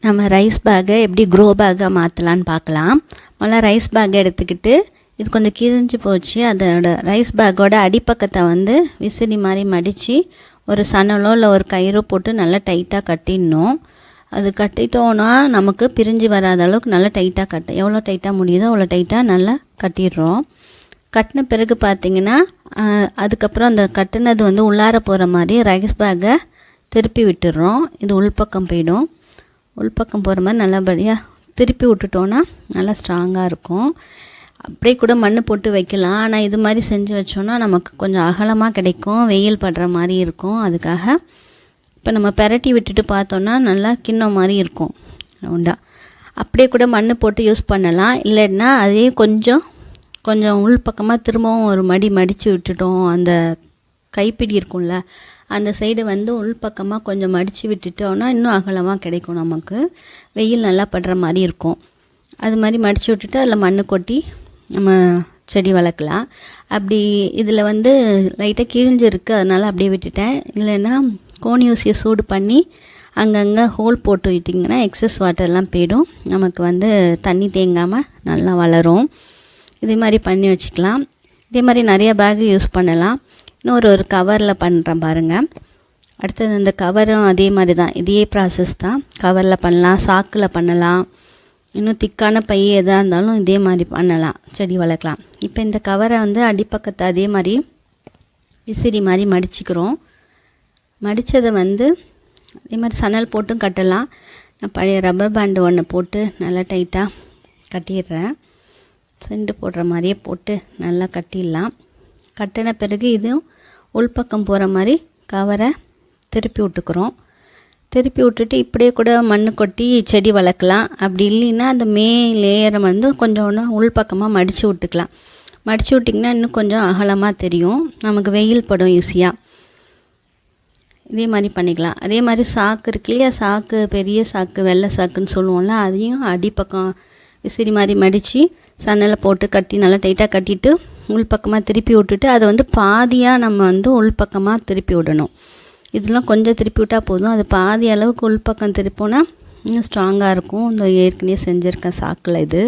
நம்ம ரைஸ் பேக்கை எப்படி க்ரோ பேக்காக மாற்றலான்னு பார்க்கலாம். முதல்ல ரைஸ் பேக்கை எடுத்துக்கிட்டு இது கொஞ்சம் கிழிஞ்சு போச்சு. அதோட ரைஸ் பேக்கோட அடிப்பக்கத்தை விசிறி மாதிரி மடித்து ஒரு சணலோ இல்லை ஒரு கயிறோ போட்டு நல்லா டைட்டாக கட்டிடணும். அது கட்டிட்டோன்னா நமக்கு பிரிஞ்சு வராத அளவுக்கு நல்லா டைட்டாக எவ்வளோ டைட்டாக முடியுதோ அவ்வளோ டைட்டாக நல்லா கட்டிடுறோம். கட்டின பிறகு பார்த்திங்கன்னா அதுக்கப்புறம் அந்த கட்டினது உள்ளார போகிற மாதிரி ரைஸ் பேக்கை திருப்பி விட்டுடுறோம். இது உள்பக்கம் போயிடும். உள்பக்கம் போகிற மாதிரி நல்லபடியாக திருப்பி விட்டுட்டோன்னா நல்லா ஸ்ட்ராங்காக இருக்கும். அப்படியே கூட மண் போட்டு வைக்கலாம். ஆனால் இது மாதிரி செஞ்சு வச்சோன்னா நமக்கு கொஞ்சம் அகலமாக கிடைக்கும், வெயில் படுற மாதிரி இருக்கும். அதுக்காக இப்போ நம்ம பெரட்டி விட்டுட்டு பார்த்தோன்னா நல்லா கிண்ணம் மாதிரி இருக்கும் உண்டா. அப்படியே கூட மண் போட்டு யூஸ் பண்ணலாம். இல்லைன்னா அதே கொஞ்சம் உள்பக்கமாக திரும்பவும் ஒரு மடித்து விட்டுட்டோம். அந்த கைப்பிடி இருக்கும்ல அந்த சைடு உள்பக்கமாக கொஞ்சம் மடித்து விட்டுட்டோன்னா இன்னும் அகலமாக கிடைக்கும், நமக்கு வெயில் நல்லா படுற மாதிரி இருக்கும். அது மாதிரி மடித்து விட்டுட்டு அதில் மண் கொட்டி நம்ம செடி வளர்க்கலாம். அப்படி இதில் லைட்டாக கிழிஞ்சிருக்கு, அதனால் அப்படியே விட்டுட்டேன். இல்லைன்னா கோணி ஊசியை சூடு பண்ணி அங்கங்கே ஹோல் போட்டு விட்டிங்கன்னா எக்ஸஸ் வாட்டர்லாம் போயிடும், நமக்கு தண்ணி தேங்காமல் நல்லா வளரும். இதே மாதிரி பண்ணி வச்சுக்கலாம். இதே மாதிரி நிறைய பேக் யூஸ் பண்ணலாம். இன்னொரு கவரில் பண்ணுறேன் பாருங்கள். அடுத்தது இந்த கவரும் அதே மாதிரி தான், இதே ப்ராசஸ் தான். கவரில் பண்ணலாம், சாக்கில் பண்ணலாம், இன்னும் திக்கான பை எதாக இருந்தாலும் இதே மாதிரி பண்ணலாம், செடி வளர்க்கலாம். இப்போ இந்த கவரை அடிப்பக்கத்தை அதே மாதிரி விசிறி மாதிரி மடிச்சுக்கிறோம். மடித்ததை அதே மாதிரி சணல் போட்டும் கட்டலாம். நான் பழைய ரப்பர் பேண்டு ஒன்று போட்டு நல்லா டைட்டாக கட்டிடுறேன். செண்டு போடுற மாதிரியே போட்டு நல்லா கட்டிடலாம். கட்டின பிறகு இதுவும் உள்பக்கம் போகிற மாதிரி கவரை திருப்பி விட்டுக்கிறோம். திருப்பி விட்டுட்டு இப்படியே கூட மண் கொட்டி செடி வளர்க்கலாம். அப்படி இல்லைன்னா அந்த லேயரை கொஞ்சம் உள்பக்கமாக மடித்து விட்டுக்கலாம். மடித்து விட்டிங்கன்னா இன்னும் கொஞ்சம் அகலமாக தெரியும், நமக்கு வெயில் படும் ஈஸியாக. இதே மாதிரி பண்ணிக்கலாம். அதே மாதிரி சாக்கு இருக்கு இல்லையா, சாக்கு பெரிய சாக்கு வெள்ளை சாக்குன்னு சொல்லுவோம்ல, அதையும் அடிப்பக்கம் விசிறி மாதிரி மடித்து சன்னலை போட்டு கட்டி நல்லா டைட்டாக கட்டிட்டு உள்பக்கமாக திருப்பி விட்டுட்டு அதை பாதியாக நம்ம உள்பக்கமாக திருப்பி விடணும். இதெல்லாம் கொஞ்சம் திருப்பி விட்டால் போதும். அது பாதி அளவுக்கு உள்பக்கம் திருப்போன்னா இன்னும் ஸ்ட்ராங்காக இருக்கும். இந்த ஏற்கனவே செஞ்சுருக்கேன் சாக்கில் இது.